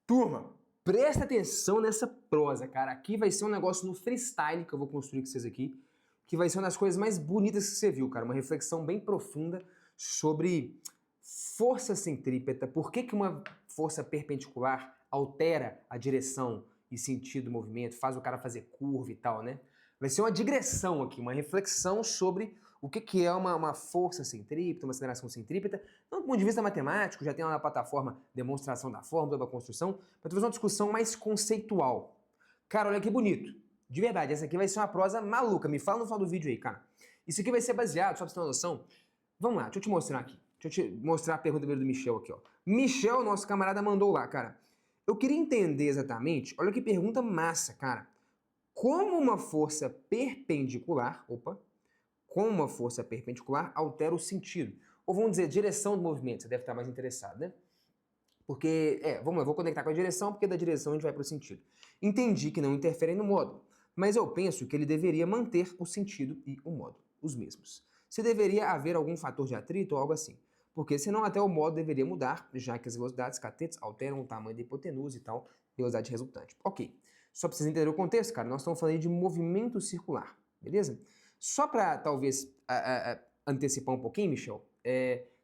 Turma, presta atenção nessa prosa, cara. Aqui vai ser um negócio no freestyle que eu vou construir com vocês aqui, que vai ser uma das coisas mais bonitas que você viu, cara. Uma reflexão bem profunda sobre força centrípeta. Por que uma força perpendicular altera a direção e sentido do movimento, faz o cara fazer curva e tal, né? Vai ser uma digressão aqui, uma reflexão sobre o que é uma força centrípeta, uma aceleração centrípeta, não do ponto de vista matemático, já tem lá na plataforma demonstração da fórmula, da construção, mas fazer uma discussão mais conceitual. Cara, olha que bonito. De verdade, essa aqui vai ser uma prosa maluca. Me fala no final do vídeo aí, cara. Isso aqui vai ser baseado, só pra você ter uma noção. Vamos lá, deixa eu te mostrar aqui. Deixa eu te mostrar a pergunta do Michel aqui, ó. Michel, nosso camarada, mandou lá, cara. Eu queria entender exatamente, olha que pergunta massa, cara. Como uma força perpendicular, como uma força perpendicular altera o sentido. Ou vamos dizer, direção do movimento, você deve estar mais interessado, né? Porque, vamos lá, eu vou conectar com a direção, porque da direção a gente vai para o sentido. Entendi que não interferem no módulo, mas eu penso que ele deveria manter o sentido e o módulo, os mesmos. Se deveria haver algum fator de atrito ou algo assim. Porque senão até o módulo deveria mudar, já que as velocidades catetas alteram o tamanho da hipotenusa e tal, velocidade resultante. Ok. Só para vocês entenderem o contexto, cara, nós estamos falando de movimento circular, beleza? Só para talvez antecipar um pouquinho, Michel,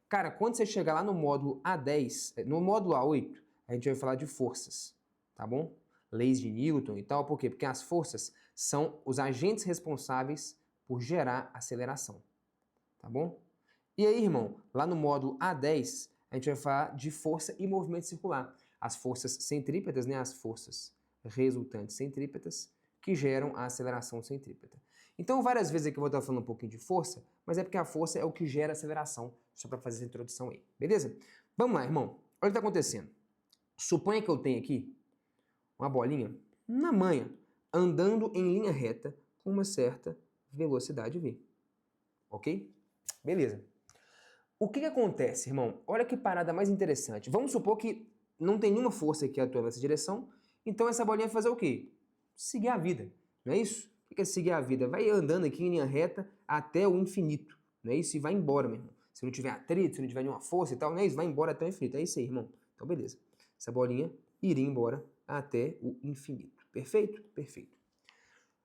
cara, quando você chegar lá no módulo A10, no módulo A8, a gente vai falar de forças, tá bom? Leis de Newton e tal, por quê? Porque as forças são os agentes responsáveis por gerar aceleração, tá bom? E aí, irmão, lá no módulo A10, a gente vai falar de força e movimento circular. As forças centrípetas, né, as forças resultantes centrípetas, que geram a aceleração centrípeta. Então, várias vezes aqui eu vou estar falando um pouquinho de força, mas é porque a força é o que gera aceleração, só para fazer essa introdução aí, beleza? Vamos lá, irmão. Olha o que está acontecendo. Suponha que eu tenho aqui uma bolinha na manha, andando em linha reta com uma certa velocidade v. Ok? Beleza. O que acontece, irmão? Olha que parada mais interessante. Vamos supor que não tem nenhuma força que atua nessa direção, então essa bolinha vai fazer o quê? Seguir a vida, não é isso? O que é seguir a vida? Vai andando aqui em linha reta até o infinito, não é isso? E vai embora, meu irmão. Se não tiver atrito, se não tiver nenhuma força e tal, não é isso? Vai embora até o infinito. É isso aí, irmão. Então, beleza. Essa bolinha iria embora até o infinito. Perfeito? Perfeito.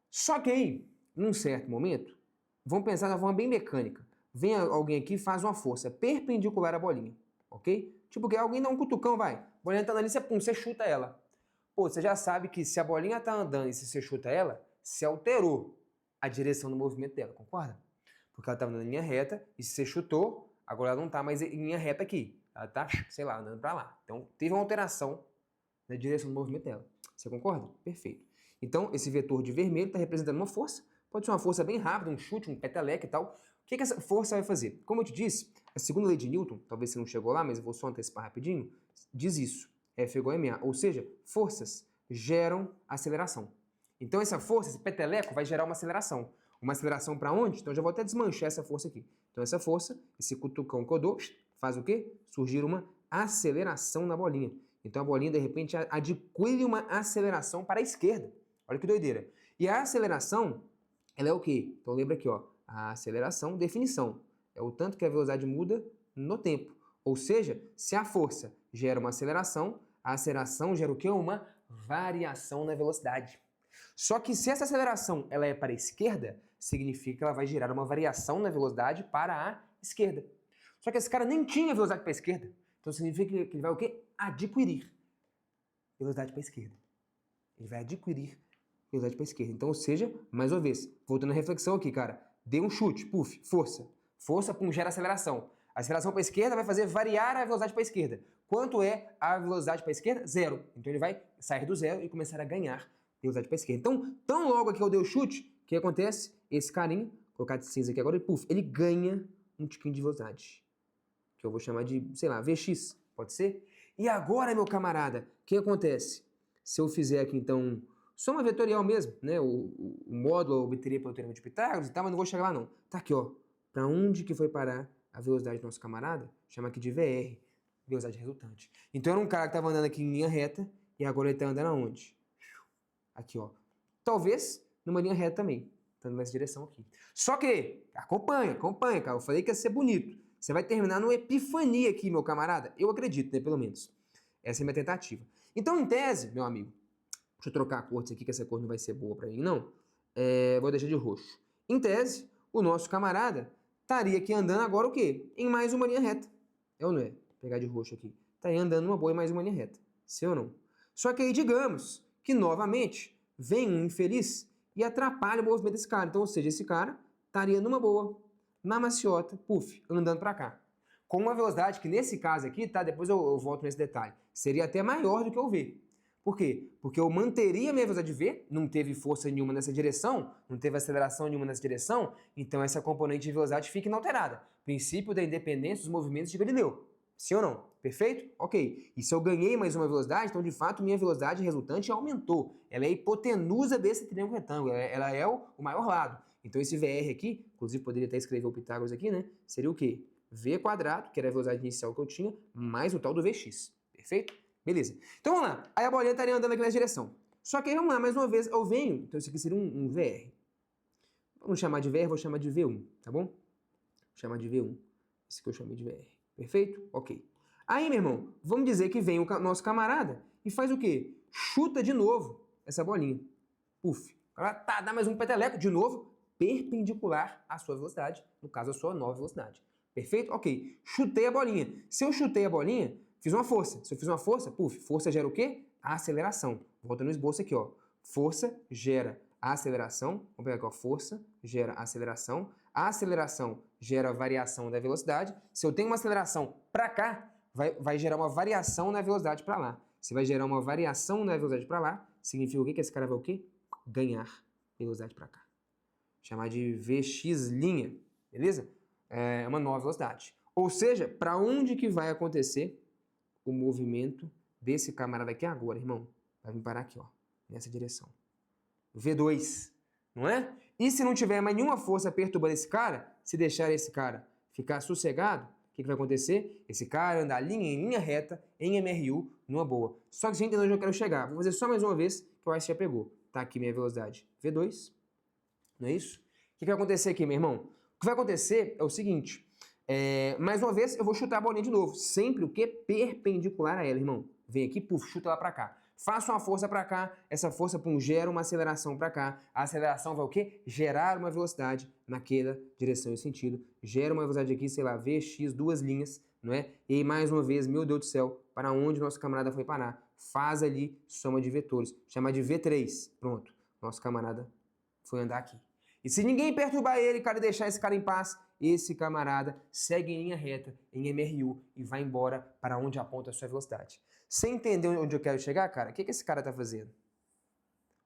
Só que aí, num certo momento, vamos pensar de uma forma bem mecânica. Vem alguém aqui e faz uma força perpendicular à bolinha, ok? Tipo que alguém dá um cutucão, vai. A bolinha tá andando ali, você chuta ela. Pô, você já sabe que se a bolinha tá andando e se você chuta ela, se alterou a direção do movimento dela, concorda? Porque ela tá andando em linha reta e se você chutou, agora ela não tá mais em linha reta aqui. Ela tá, sei lá, andando pra lá. Então, teve uma alteração na direção do movimento dela. Você concorda? Perfeito. Então, esse vetor de vermelho está representando uma força. Pode ser uma força bem rápida, um chute, um peteleco e tal. O que essa força vai fazer? Como eu te disse, a segunda lei de Newton, talvez você não chegou lá, mas eu vou só antecipar rapidinho, diz isso. F igual a ma. Ou seja, forças geram aceleração. Então essa força, esse peteleco, vai gerar uma aceleração. Uma aceleração para onde? Então eu já vou até desmanchar essa força aqui. Então essa força, esse cutucão que eu dou, faz o quê? Surgir uma aceleração na bolinha. Então a bolinha, de repente, adquire uma aceleração para a esquerda. Olha que doideira. E a aceleração, ela é o quê? Então lembra aqui, ó. A aceleração, definição. É o tanto que a velocidade muda no tempo. Ou seja, se a força gera uma aceleração, a aceleração gera o quê? Uma variação na velocidade. Só que se essa aceleração ela é para a esquerda, significa que ela vai gerar uma variação na velocidade para a esquerda. Só que esse cara nem tinha velocidade para a esquerda. Então significa que ele vai o quê? Adquirir velocidade para a esquerda. Ele vai adquirir velocidade para a esquerda. Então, ou seja, mais uma vez, voltando à reflexão aqui, cara, deu um chute, puf, força. Força, pum, gera aceleração. A aceleração para a esquerda vai fazer variar a velocidade para a esquerda. Quanto é a velocidade para a esquerda? Zero. Então ele vai sair do zero e começar a ganhar velocidade para a esquerda. Então, tão logo que eu dei o chute, o que acontece? Esse carinha, vou colocar de cinza aqui agora, e puf, ele ganha um tiquinho de velocidade. Que eu vou chamar de, sei lá, Vx, pode ser? E agora, meu camarada, o que acontece? Se eu fizer aqui, então, soma vetorial mesmo, né? O módulo eu obteria pelo teorema de Pitágoras e tal, mas não vou chegar lá não. Tá aqui, ó. Para onde que foi parar a velocidade do nosso camarada? Chama aqui de VR, velocidade resultante. Então era um cara que estava andando aqui em linha reta e agora ele está andando aonde? Aqui, ó. Talvez numa linha reta também. Tá nessa direção aqui. Só que, acompanha, cara. Eu falei que ia ser bonito. Você vai terminar numa epifania aqui, meu camarada. Eu acredito, né, pelo menos. Essa é a minha tentativa. Então, em tese, meu amigo, deixa eu trocar a cor disso aqui, que essa cor não vai ser boa para mim, não. Vou deixar de roxo. Em tese, o nosso camarada estaria aqui andando agora o quê? Em mais uma linha reta. É ou não é? Vou pegar de roxo aqui. Estaria andando uma boa em mais uma linha reta. Sim ou não? Só que aí, digamos que, novamente, vem um infeliz e atrapalha o movimento desse cara. Então, ou seja, esse cara estaria numa boa, na maciota, puf, andando para cá. Com uma velocidade que, nesse caso aqui, tá? Depois eu volto nesse detalhe. Seria até maior do que o V. Por quê? Porque eu manteria a minha velocidade de V, não teve força nenhuma nessa direção, não teve aceleração nenhuma nessa direção, então essa componente de velocidade fica inalterada. Princípio da independência dos movimentos de Galileu. Sim ou não? Perfeito? Ok. E se eu ganhei mais uma velocidade, então de fato minha velocidade resultante aumentou. Ela é a hipotenusa desse triângulo retângulo, ela é o maior lado. Então esse VR aqui, inclusive poderia até escrever o Pitágoras aqui, né? Seria o quê? V quadrado, que era a velocidade inicial que eu tinha, mais o tal do Vx. Perfeito? Beleza. Então vamos lá. Aí a bolinha estaria andando aqui nessa direção. Só que aí vamos lá, mais uma vez, eu venho. Então isso aqui seria um VR. Vamos chamar de VR, vou chamar de V1, tá bom? Vou chamar de V1. Esse que eu chamei de VR. Perfeito? Ok. Aí, meu irmão, vamos dizer que vem o nosso camarada e faz o quê? Chuta de novo essa bolinha. Puf. Tá, dá mais um peteleco, de novo, perpendicular à sua velocidade. No caso, a sua nova velocidade. Perfeito? Ok. Chutei a bolinha. Se eu chutei a bolinha, fiz uma força. Se eu fiz uma força, puf, força gera o quê? A aceleração. Volta no esboço aqui, ó. Força gera a aceleração. Vamos pegar aqui, ó. Força gera aceleração. A aceleração gera variação da velocidade. Se eu tenho uma aceleração para cá, vai gerar uma variação na velocidade para lá. Se vai gerar uma variação na velocidade para lá, significa o quê? Que esse cara vai o quê? Ganhar velocidade para cá. Chamar de Vx', beleza? É uma nova velocidade. Ou seja, para onde que vai acontecer o movimento desse camarada aqui agora, irmão? Vai vir parar aqui, ó, nessa direção. V2, não é? E se não tiver mais nenhuma força perturbando esse cara, se deixar esse cara ficar sossegado, o que vai acontecer? Esse cara andar em linha reta, em MRU, numa boa. Só que você entendeu onde eu quero chegar. Vou fazer só mais uma vez, que eu acho que já pegou. Tá aqui minha velocidade V2, não é isso? O que vai acontecer aqui, meu irmão? O que vai acontecer é o seguinte, mais uma vez eu vou chutar a bolinha de novo, sempre o que? Perpendicular a ela, irmão. Vem aqui, puf, chuta ela pra cá. Faço uma força para cá, essa força pum, gera uma aceleração para cá. A aceleração vai o quê? Gerar uma velocidade naquela direção e sentido. Gera uma velocidade aqui, sei lá, Vx, duas linhas, não é? E aí, mais uma vez, meu Deus do céu, para onde nosso camarada foi parar? Faz ali soma de vetores, chama de V3. Pronto, nosso camarada foi andar aqui. E se ninguém perturbar ele, cara, e deixar esse cara em paz, esse camarada segue em linha reta, em MRU, e vai embora para onde aponta a sua velocidade. Você entendeu onde eu quero chegar, cara? O que esse cara tá fazendo?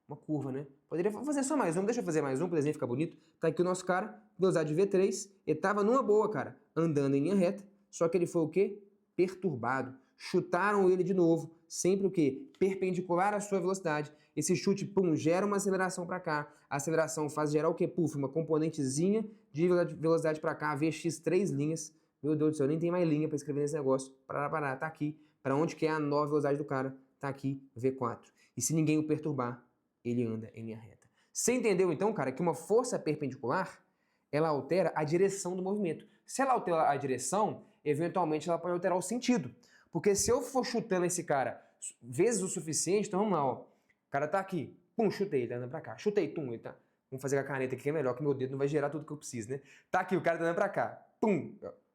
Uma curva, né? Poderia fazer só mais um, deixa eu fazer mais um, para o desenho ficar bonito. Tá aqui o nosso cara, velocidade V3, ele tava numa boa, cara, andando em linha reta, só que ele foi o quê? Perturbado. Chutaram ele de novo, sempre o quê? Perpendicular à sua velocidade. Esse chute, pum, gera uma aceleração para cá. A aceleração faz gerar o quê? Puf, uma componentezinha de velocidade para cá, Vx, 3 linhas. Meu Deus do céu, nem tem mais linha para escrever nesse negócio. Pará, tá aqui. Para onde que é a nova velocidade do cara? Tá aqui, V4. E se ninguém o perturbar, ele anda em linha reta. Você entendeu então, cara, que uma força perpendicular, ela altera a direção do movimento. Se ela altera a direção, eventualmente ela pode alterar o sentido. Porque se eu for chutando esse cara vezes o suficiente, então vamos lá, ó. O cara tá aqui, pum, chutei, ele tá andando pra cá. Chutei, tum, ele tá... Vamos fazer com a caneta aqui que é melhor, que meu dedo não vai gerar tudo que eu preciso, né? Tá aqui, o cara tá andando pra cá, pum.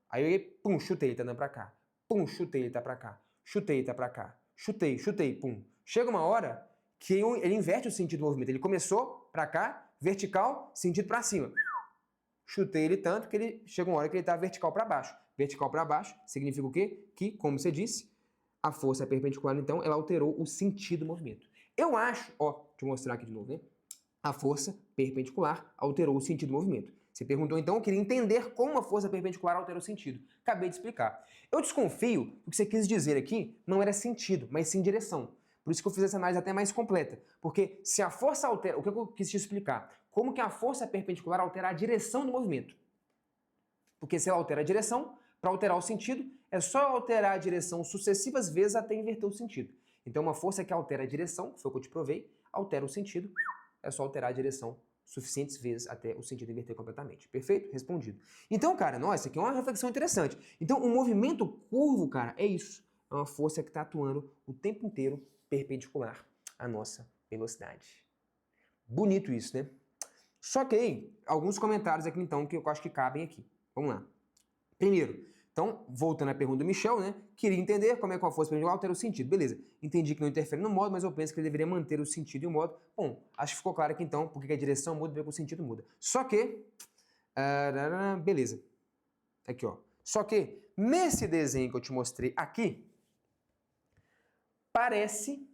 Aí eu, pum, chutei, ele tá andando pra cá. Pum, chutei, ele tá pra cá. Chutei, tá pra cá. Chutei, pum. Chega uma hora que ele inverte o sentido do movimento. Ele começou pra cá, vertical, sentido pra cima. Chutei ele tanto que ele chega uma hora que ele tá vertical pra baixo. Vertical para baixo significa o quê? Que, como você disse, a força perpendicular, então, ela alterou o sentido do movimento. Eu acho, ó, deixa eu mostrar aqui de novo, né? A força perpendicular alterou o sentido do movimento. Você perguntou, então, eu queria entender como a força perpendicular altera o sentido. Acabei de explicar. Eu desconfio que o que você quis dizer aqui não era sentido, mas sim direção. Por isso que eu fiz essa análise até mais completa. Porque se a força altera... O que eu quis te explicar? Como que a força perpendicular altera a direção do movimento? Porque se ela altera a direção, para alterar o sentido, é só alterar a direção sucessivas vezes até inverter o sentido. Então, uma força que altera a direção, que foi o que eu te provei, altera o sentido, é só alterar a direção suficientes vezes até o sentido inverter completamente. Perfeito? Respondido. Então, cara, nossa, isso aqui é uma reflexão interessante. Então, o movimento curvo, cara, é isso. é uma força que está atuando o tempo inteiro perpendicular à nossa velocidade. Bonito isso, né? Só que aí, alguns comentários aqui então que eu acho que cabem aqui. Vamos lá. Primeiro, então, voltando à pergunta do Michel, né? Queria entender como é que uma força perpendicular altera o sentido. Beleza, entendi que não interfere no modo, mas eu penso que ele deveria manter o sentido e o modo. Bom, acho que ficou claro aqui então porque a direção muda e porque o sentido muda. Só que, beleza. Aqui, ó. Só que, nesse desenho que eu te mostrei aqui, parece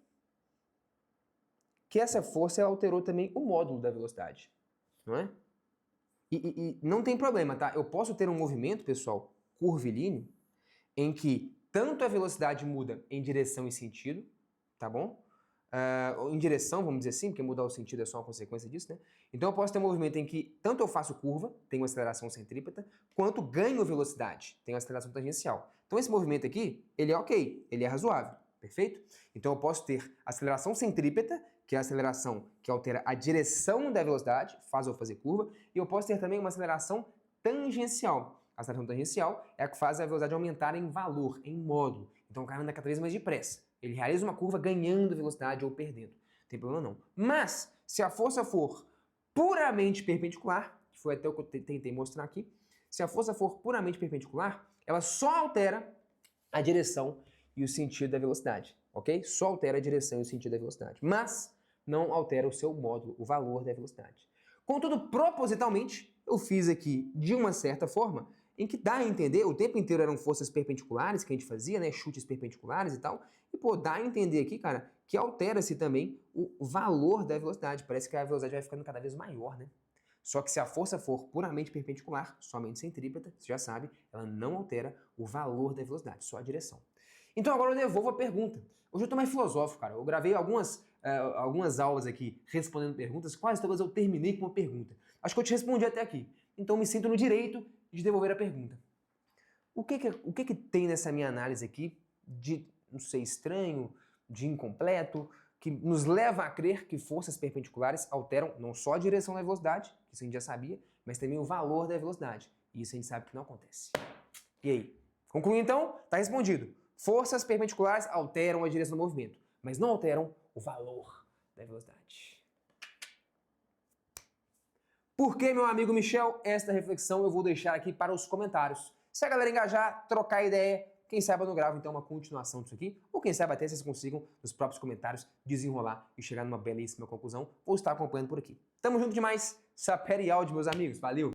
que essa força alterou também o módulo da velocidade, não é? E não tem problema, tá? Eu posso ter um movimento, pessoal, curvilíneo, em que tanto a velocidade muda em direção e sentido, tá bom? Em direção, vamos dizer assim, porque mudar o sentido é só uma consequência disso, né? Então eu posso ter um movimento em que tanto eu faço curva, tenho aceleração centrípeta, quanto ganho velocidade, tenho aceleração tangencial. Então esse movimento aqui, ele é ok, ele é razoável, perfeito? Então eu posso ter aceleração centrípeta, que é a aceleração que altera a direção da velocidade, faz eu fazer curva, e eu posso ter também uma aceleração tangencial. A aceleração tangencial é a que faz a velocidade aumentar em valor, em módulo. Então o cara anda cada vez mais depressa. Ele realiza uma curva ganhando velocidade ou perdendo. Não tem problema não. Mas, se a força for puramente perpendicular, que foi até o que eu tentei mostrar aqui, se a força for puramente perpendicular, ela só altera a direção e o sentido da velocidade, ok? Só altera a direção e o sentido da velocidade. Mas não altera o seu módulo, o valor da velocidade. Contudo, propositalmente, eu fiz aqui de uma certa forma em que dá a entender, o tempo inteiro eram forças perpendiculares que a gente fazia, né, chutes perpendiculares e tal, e pô, dá a entender aqui, cara, que altera-se também o valor da velocidade, parece que a velocidade vai ficando cada vez maior, né? Só que se a força for puramente perpendicular, somente centrípeta, você já sabe, ela não altera o valor da velocidade, só a direção. Então agora eu devolvo a pergunta. Hoje eu tô mais filosófico, cara. Eu gravei algumas aulas aqui respondendo perguntas, quase todas eu terminei com uma pergunta. Acho que eu te respondi até aqui. Então me sinto no direito de devolver a pergunta. O que tem nessa minha análise aqui de, não sei, estranho, de incompleto, que nos leva a crer que forças perpendiculares alteram não só a direção da velocidade, que isso a gente já sabia, mas também o valor da velocidade. E isso a gente sabe que não acontece. E aí? Concluindo então? Tá respondido. Forças perpendiculares alteram a direção do movimento, mas não alteram o valor da velocidade. Por que, meu amigo Michel? Esta reflexão eu vou deixar aqui para os comentários. Se a galera engajar, trocar ideia, quem sabe eu não gravo então uma continuação disso aqui, ou quem sabe até vocês consigam, nos próprios comentários, desenrolar e chegar numa belíssima conclusão. Vou estar acompanhando por aqui. Tamo junto demais. Sapere áudio, meus amigos. Valeu!